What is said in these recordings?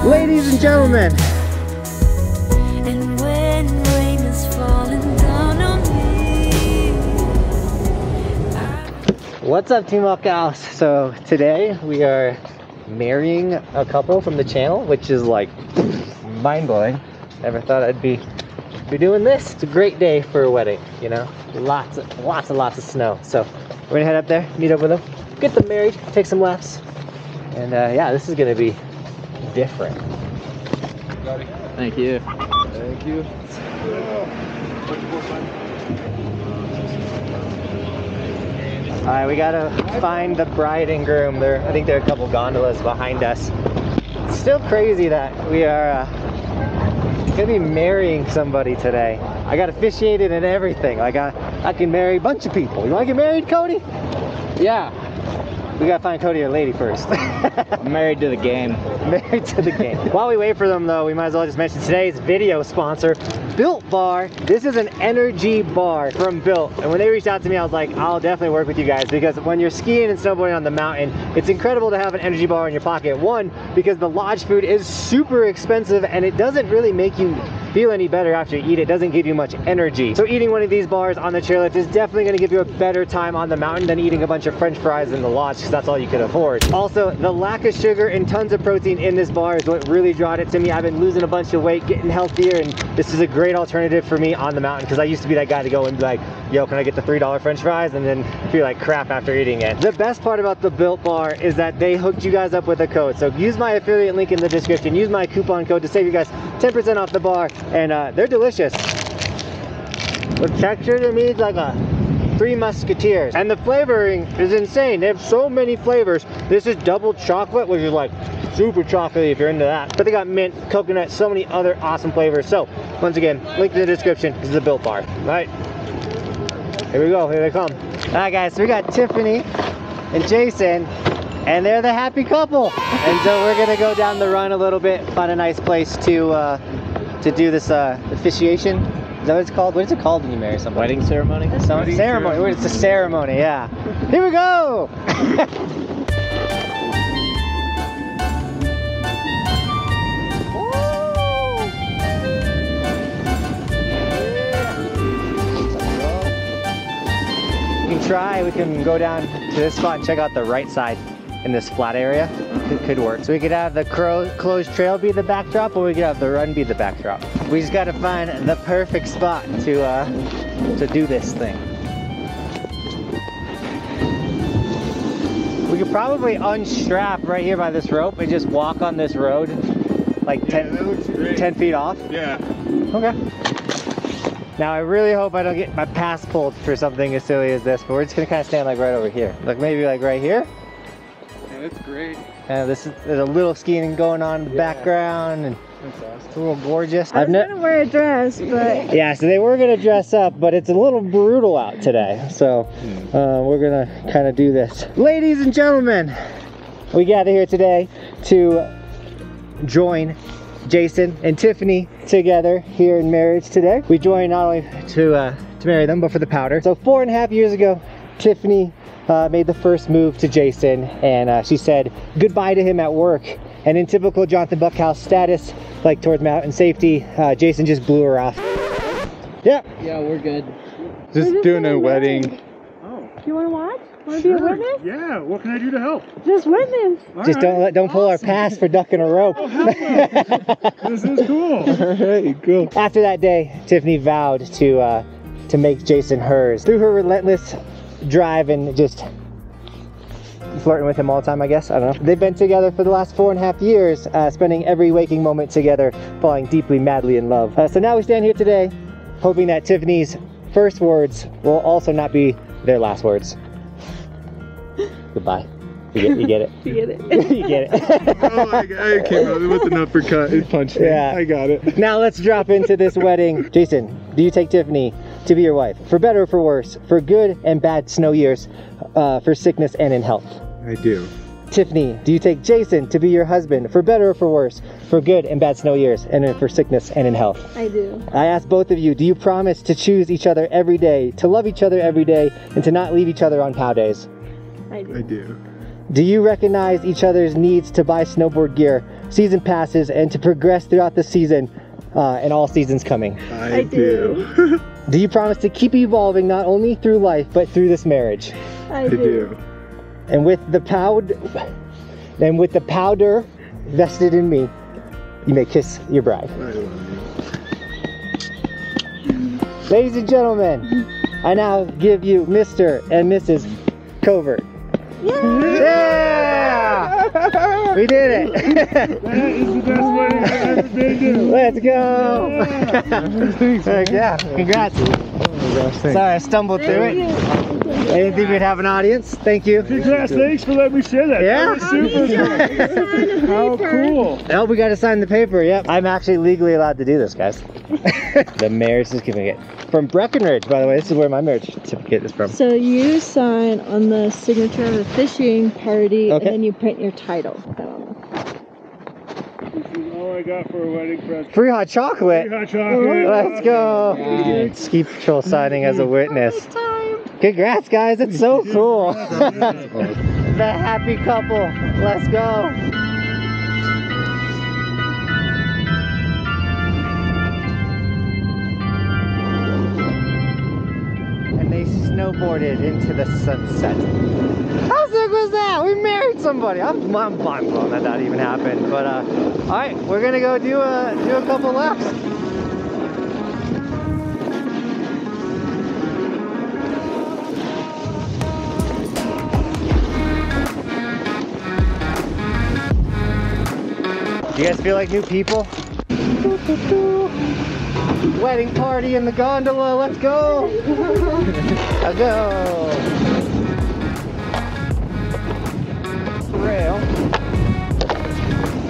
Ladies and gentlemen. And when rain is falling down on me. What's up, Team Buckhouse? So today we are marrying a couple from the channel, which is like mind-blowing. Never thought I'd be doing this. It's a great day for a wedding, you know? Lots of snow. So we're gonna head up there, meet up with them, get them married, take some laps. And yeah, this is gonna be different. Thank you. Thank you. All right, we gotta find the bride and groom. I think there are a couple gondolas behind us. It's still crazy that we are gonna be marrying somebody today. I got officiated and everything. Like I can marry a bunch of people. You wanna get married, Cody? Yeah. We gotta find Cody a lady first. I'm married to the game. Married to the game. While we wait for them though, we might as well just mention today's video sponsor, Built Bar. This is an energy bar from Built. And when they reached out to me, I was like, I'll definitely work with you guys, because when you're skiing and snowboarding on the mountain, it's incredible to have an energy bar in your pocket. One, because the lodge food is super expensive and it doesn't really make you feel any better after you eat. It doesn't give you much energy. So eating one of these bars on the chairlift is definitely gonna give you a better time on the mountain than eating a bunch of French fries in the lodge, because that's all you can afford. Also, the lack of sugar and tons of protein in this bar is what really drawed it to me. I've been losing a bunch of weight, getting healthier, and this is a great alternative for me on the mountain, because I used to be that guy to go and be like, yo, can I get the $3 French fries? And then feel like crap after eating it. The best part about the Built Bar is that they hooked you guys up with a code. So use my affiliate link in the description, use my coupon code to save you guys 10% off the bar, and they're delicious. The texture to me is like a Three Musketeers, and the flavoring is insane. They have so many flavors. This is double chocolate, which is like super chocolatey if you're into that, but they got mint, coconut, so many other awesome flavors. So once again, link in the description. This is the Built Bar. All right, here we go, here they come. All right guys, so we got Tiffany and Jason, and they're the happy couple. And so we're gonna go down the run a little bit, find a nice place to do this officiation. Is that what it's called? What is it called when you marry somebody? Wedding ceremony? Ceremony. It's a ceremony, yeah. Here we go! We can go down to this spot and check out the right side in this flat area. It could work. So we could have the closed trail be the backdrop, or we could have the run be the backdrop. We just gotta find the perfect spot to do this thing. We could probably unstrap right here by this rope and just walk on this road like 10 feet off. Yeah. Okay. Now I really hope I don't get my pass pulled for something as silly as this, but we're just gonna kind of stand like right over here. Like maybe like right here. Yeah, that's great. And there's a little skiing going on in the background, and it's a little gorgeous. I was gonna wear a dress, but yeah, so they were gonna dress up, but it's a little brutal out today. So we're gonna kind of do this. Ladies and gentlemen, we gather here today to join Jason and Tiffany together here in marriage today. We joined not only to marry them, but for the powder. So 4.5 years ago, Tiffany made the first move to Jason, and she said goodbye to him at work. And in typical Johnathan Buckhouse status, like towards mountain safety, Jason just blew her off. Yeah. Yeah, we're good. Just doing a wedding. Oh. You want to watch? Want to be a witness? Yeah. What can I do to help? Just witness. Just don't pull our pass for ducking a rope. Oh, hell no. This is cool. Alright, cool. After that day, Tiffany vowed to make Jason hers through her relentless drive and just flirting with him all the time, I guess. I don't know. They've been together for the last 4.5 years, spending every waking moment together, falling deeply, madly in love. So now we stand here today, hoping that Tiffany's first words will also not be their last words. Goodbye. You get it. You get it. You get it. Oh, I came out with an uppercut. It punched me. Yeah. I got it. Now let's drop into this wedding. Jason, do you take Tiffany to be your wife, for better or for worse, for good and bad snow years, for sickness and in health? I do. Tiffany, do you take Jason to be your husband, for better or for worse, for good and bad snow years, and for sickness and in health? I do. I ask both of you, do you promise to choose each other every day, to love each other every day, and to not leave each other on pow days? I do. I do. Do you recognize each other's needs to buy snowboard gear, season passes, and to progress throughout the season and all seasons coming? I do. Do you promise to keep evolving not only through life, but through this marriage? I do. And with the powder vested in me, you may kiss your bride. I love you. Ladies and gentlemen, I now give you Mr. and Mrs. Covert. Yeah! We did it! That is the best wedding I've ever been to. Let's go! Yeah, congrats. Oh my gosh, thanks. Sorry, I stumbled through it. I didn't think we'd have an audience. Thank you. Congrats, thanks for letting me share that. Yeah? That was super. How cool. Oh, we got to sign the paper. Yep. I'm actually legally allowed to do this, guys. The marriage certificate. From Breckenridge, by the way. This is where my marriage certificate is from. So you sign on the signature of the fishing party, Okay. and then you print your title. This is all I got for a wedding present. Free hot chocolate. Hot chocolate. Let's go. Nice. Ski Patrol signing as a witness. Congrats, guys. It's so cool. The happy couple. Let's go. And they snowboarded into the sunset. How sick was that? We married somebody. I'm mind blown that that even happened. But all right, we're gonna go do a couple laps. Do you guys feel like new people? Wedding party in the gondola, let's go! Let's go! Rail.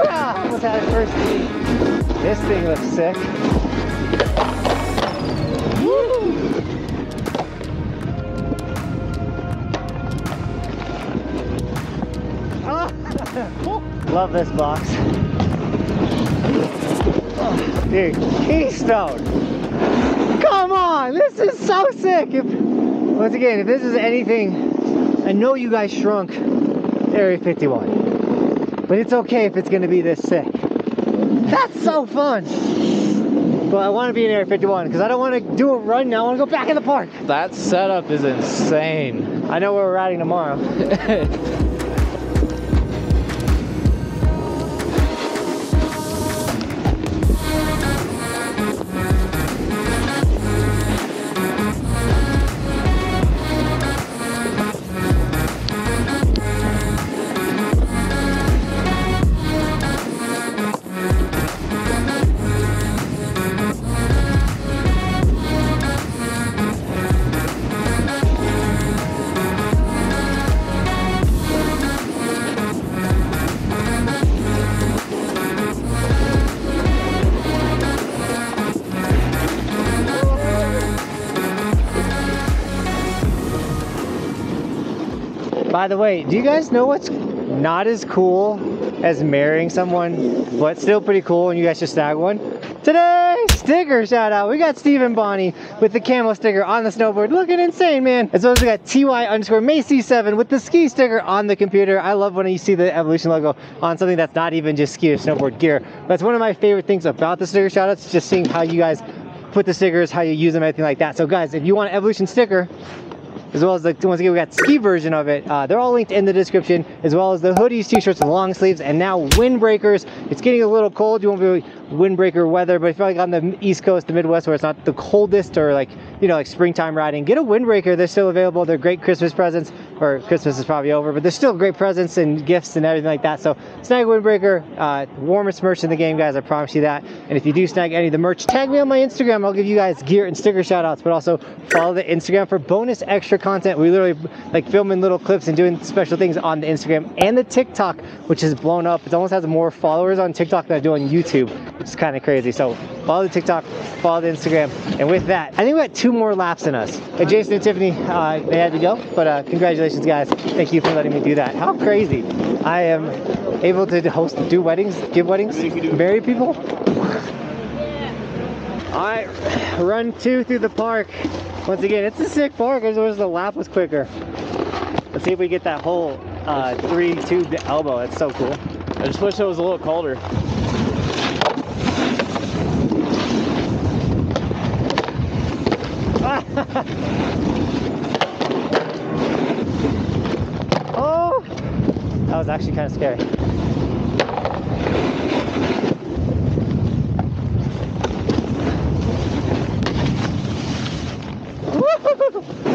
Ah, almost had it first heat. This thing looks sick. Woo! Ah. Love this box. Dude, Keystone! Come on! This is so sick! Once again, if this is anything, I know you guys shrunk Area 51. But it's okay if it's gonna be this sick. That's so fun! But I want to be in Area 51 because I don't want to do a run now, I want to go back in the park! That setup is insane. I know where we're riding tomorrow. By the way, do you guys know what's not as cool as marrying someone, but still pretty cool, and you guys should snag one? Today, sticker shout out. We got Steve and Bonnie with the camo sticker on the snowboard, looking insane, man. As well as we got TY_Macy7 with the ski sticker on the computer. I love when you see the Evolution logo on something that's not even just ski or snowboard gear. That's one of my favorite things about the sticker shout outs, just seeing how you guys put the stickers, how you use them, everything like that. So guys, if you want an Evolution sticker, as well as the, once again, we got ski version of it. They're all linked in the description, as well as the hoodies, t-shirts, and long sleeves, and now windbreakers. It's getting a little cold. You won't be windbreaker weather, but if you're like on the East Coast, the Midwest, where it's not the coldest, or like, you know, like springtime riding, get a windbreaker. They're still available. They're great Christmas presents, or Christmas is probably over, but they're still great presents and gifts and everything like that. So snag a windbreaker, warmest merch in the game, guys. I promise you that. And if you do snag any of the merch, tag me on my Instagram. I'll give you guys gear and sticker shout outs, but also follow the Instagram for bonus extra content. We literally like filming little clips and doing special things on the Instagram and the TikTok, which has blown up. It almost has more followers on TikTok than I do on YouTube, which is kind of crazy. So follow the TikTok, follow the Instagram, and with that, I think we got 2 more laps in us. Jason and Tiffany, they had to go, but congratulations, guys. Thank you for letting me do that. How crazy. I am able to host, do weddings, give weddings, marry people. All right, run 2 through the park. Once again, it's a sick park. I just wish the lap was quicker. Let's see if we get that whole 3-tube elbow. That's so cool. I just wish it was a little colder. Oh, that was actually kind of scary.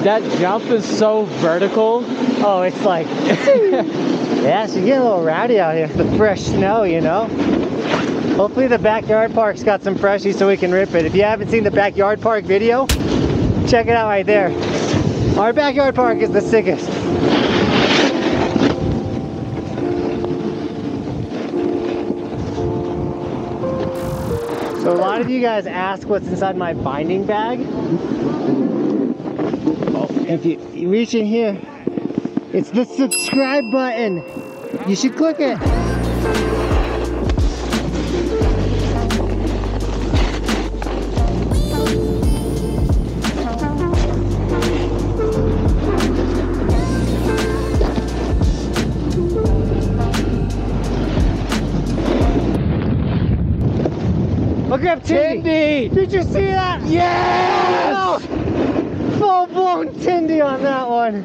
That jump is so vertical. Oh, it's like, yeah, so you get a little rowdy out here with the fresh snow, you know? Hopefully the backyard park's got some freshies so we can rip it. If you haven't seen the backyard park video, check it out right there. Our backyard park is the sickest. So a lot of you guys ask what's inside my binding bag. If you reach in here, it's the subscribe button. You should click it. Look up Tindy! Did you see that? Yes! Oh, full-blown Tindy on that one.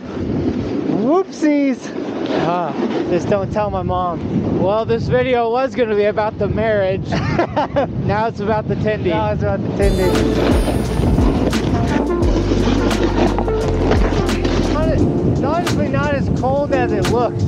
Whoopsies. Just don't tell my mom. Well, this video was going to be about the marriage. Now it's about the Tindy. Now it's about the Tindy. It's honestly not as cold as it looks.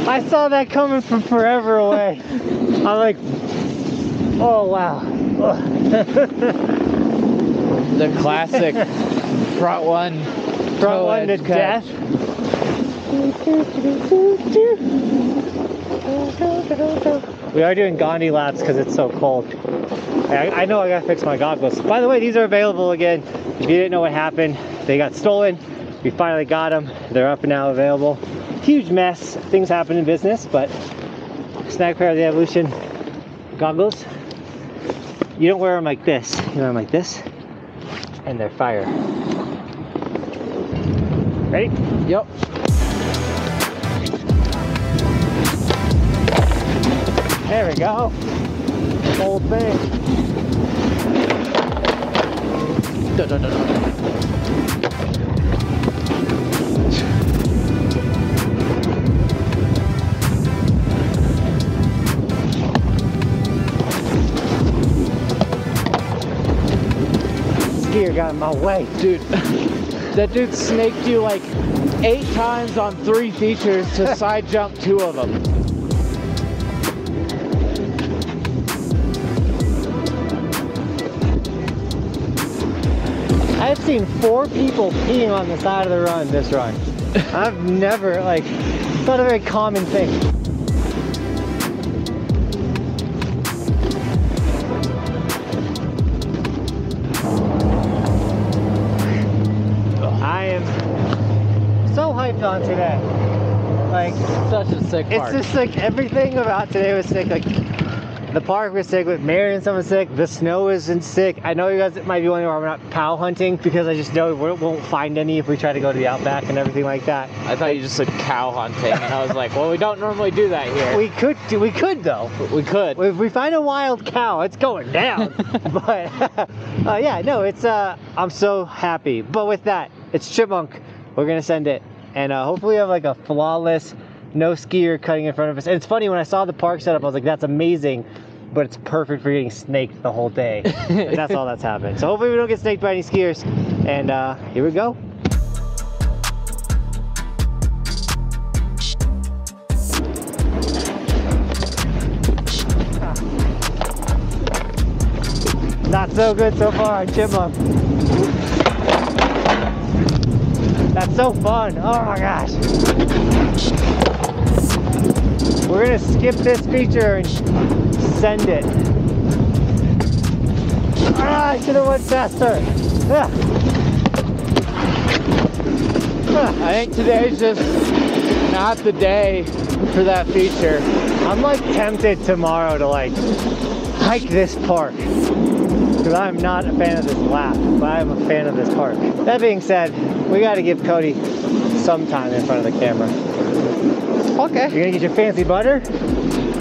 I saw that coming from forever away. I'm like, oh wow. The classic front one to death. We are doing Gandhi laps because it's so cold. I know I gotta fix my goggles. By the way, these are available again. If you didn't know what happened, they got stolen. We finally got them. They're up and now available. Huge mess. Things happen in business, but snag pair of the Evolution goggles. You don't wear them like this. You wear them like this, and they're fire. Ready? Yep. There we go. Whole thing. Skier got in my way. Dude, that dude snaked you like 8 times on 3 features to side jump 2 of them. I've seen 4 people peeing on the side of the run this run. I've never, like, it's not a very common thing. I am so hyped on today. Like, Such a sick it's park. just like everything about today was sick. Like, the park was sick, with Marion, someone sick, the snow isn't sick. I know you guys might be wondering why we're not POW hunting, because I just know we won't find any if we try to go to the outback and everything like that. I thought you just said cow hunting, and I was like, well, we don't normally do that here. We could though. We could. If we find a wild cow, it's going down. But yeah, no, it's I'm so happy. But with that, it's Chipmunk. We're gonna send it, and hopefully we have like a flawless, no skier cutting in front of us. And it's funny, when I saw the park setup, I was like, that's amazing, but it's perfect for getting snaked the whole day. And that's all that's happened. So hopefully we don't get snaked by any skiers. And here we go. Not so good so far, Chipmunk. That's so fun. Oh my gosh. We're gonna skip this feature and send it. Ah, I should have went faster. I think today's just not the day for that feature. I'm like tempted tomorrow to like hike this park. Because I'm not a fan of this lap, but I'm a fan of this park. That being said, we got to give Cody some time in front of the camera. Okay. You're gonna get your fancy butter?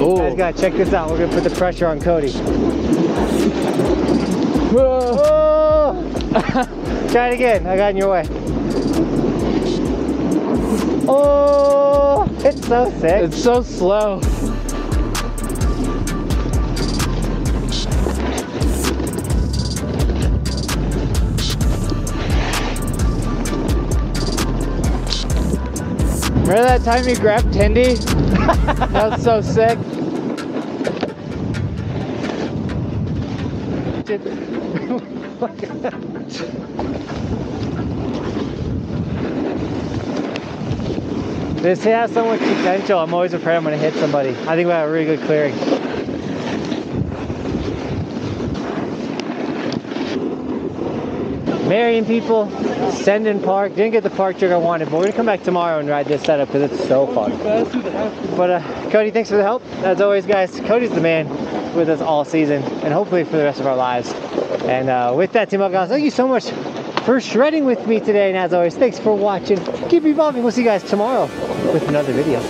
Ooh. You guys gotta check this out. We're gonna put the pressure on Cody. Whoa. Oh! Try it again. I got in your way. Oh! It's so sick. It's so slow. Remember that time you grabbed Tindy? That was so sick. This has so much potential. I'm always afraid I'm gonna hit somebody. I think we have a really good clearing. Marrying people, Sending Park. Didn't get the park trick I wanted, but we're gonna come back tomorrow and ride this setup because it's so fun. But Cody, thanks for the help. As always, guys, Cody's the man with us all season and hopefully for the rest of our lives. And with that, Team Buckhouse, thank you so much for shredding with me today. And as always, thanks for watching. Keep evolving. We'll see you guys tomorrow with another video.